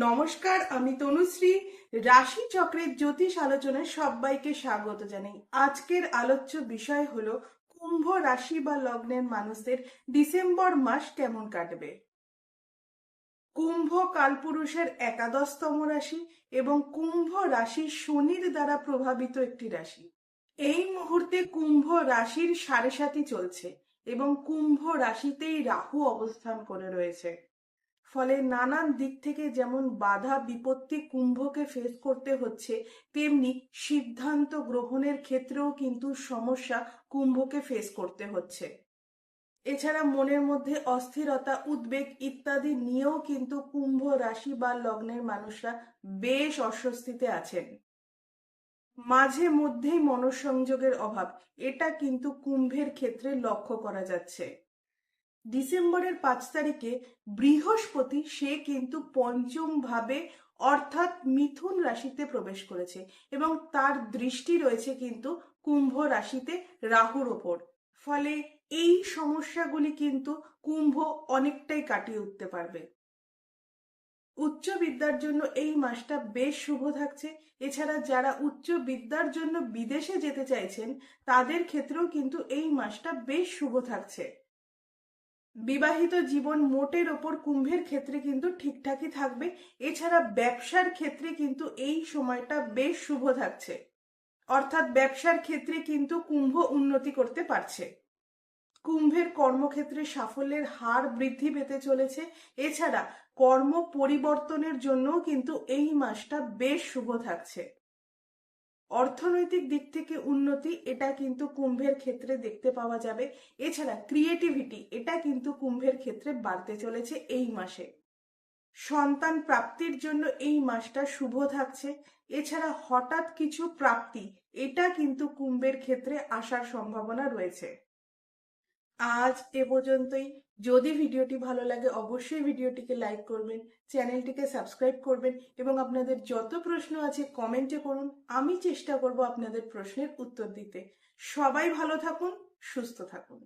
নমস্কার, আমি তনুশ্রী। রাশি চক্রের জ্যোতিষ আলোচনায় সবাইকে স্বাগত জানাই। আজকের আলোচ্য বিষয় হলো কুম্ভ রাশি বা লগ্নের মানুষদের ডিসেম্বর মাস কেমন কাটবে। কুম্ভ কালপুরুষের একাদশতম রাশি এবং কুম্ভ রাশি শনির দ্বারা প্রভাবিত একটি রাশি। এই মুহূর্তে কুম্ভ রাশির 7.5 চলছে এবং কুম্ভ রাশিতেই রাহু অবস্থান করে রয়েছে। ফলে নানান দিক থেকে যেমন বাধা বিপত্তি কুম্ভকে ফেস করতে হচ্ছে, তেমনি সিদ্ধান্ত গ্রহণের ক্ষেত্রেও কিন্তু সমস্যা কুম্ভকে ফেস করতে হচ্ছে। এছাড়া মনের মধ্যে অস্থিরতা, উদ্বেগ ইত্যাদি নিয়েও কিন্তু কুম্ভ রাশি বা লগ্নের মানুষরা বেশ অস্বস্তিতে আছেন। মাঝে মধ্যেই মনঃসংযোগের অভাব, এটা কিন্তু কুম্ভের ক্ষেত্রে লক্ষ্য করা যাচ্ছে। ডিসেম্বরের 5 তারিখে বৃহস্পতি সে কিন্তু পঞ্চম ভাবে অর্থাৎ মিথুন রাশিতে প্রবেশ করেছে এবং তার দৃষ্টি রয়েছে কিন্তু কুম্ভ রাশিতে রাহুর ওপর। ফলে এই সমস্যাগুলি কিন্তু কুম্ভ অনেকটাই কাটিয়ে উঠতে পারবে। উচ্চ বিদ্যার জন্য এই মাসটা বেশ শুভ থাকছে। এছাড়া যারা উচ্চ বিদ্যার জন্য বিদেশে যেতে চাইছেন তাদের ক্ষেত্রেও কিন্তু এই মাসটা বেশ শুভ থাকছে। বিবাহিত জীবন মোটের ওপর কুম্ভের ক্ষেত্রে কিন্তু ঠিকঠাকই থাকবে। এছাড়া ব্যবসার ক্ষেত্রে কিন্তু এই সময়টা বেশ শুভ থাকছে, অর্থাৎ ব্যবসার ক্ষেত্রে কিন্তু কুম্ভ উন্নতি করতে পারছে। কুম্ভের কর্মক্ষেত্রে সাফল্যের হার বৃদ্ধি পেতে চলেছে। এছাড়া কর্ম পরিবর্তনের জন্যও কিন্তু এই মাসটা বেশ শুভ থাকছে। অর্থনৈতিক দিক থেকে উন্নতি, এটা কিন্তু কুম্ভের ক্ষেত্রে দেখতে পাওয়া যাবে। এছাড়া ক্রিয়েটিভিটি, এটা কিন্তু কুম্ভের ক্ষেত্রে বাড়তে চলেছে এই মাসে। সন্তান প্রাপ্তির জন্য এই মাসটা শুভ থাকছে। এছাড়া হঠাৎ কিছু প্রাপ্তি, এটা কিন্তু কুম্ভের ক্ষেত্রে আসার সম্ভাবনা রয়েছে। আজ এ পর্যন্তই। যদি ভিডিওটি ভালো লাগে অবশ্যই ভিডিওটিকে লাইক করবেন, চ্যানেলটিকে সাবস্ক্রাইব করবেন এবং আপনাদের যত প্রশ্ন আছে কমেন্টে করুন। আমি চেষ্টা করব আপনাদের প্রশ্নের উত্তর দিতে। সবাই ভালো থাকুন, সুস্থ থাকুন।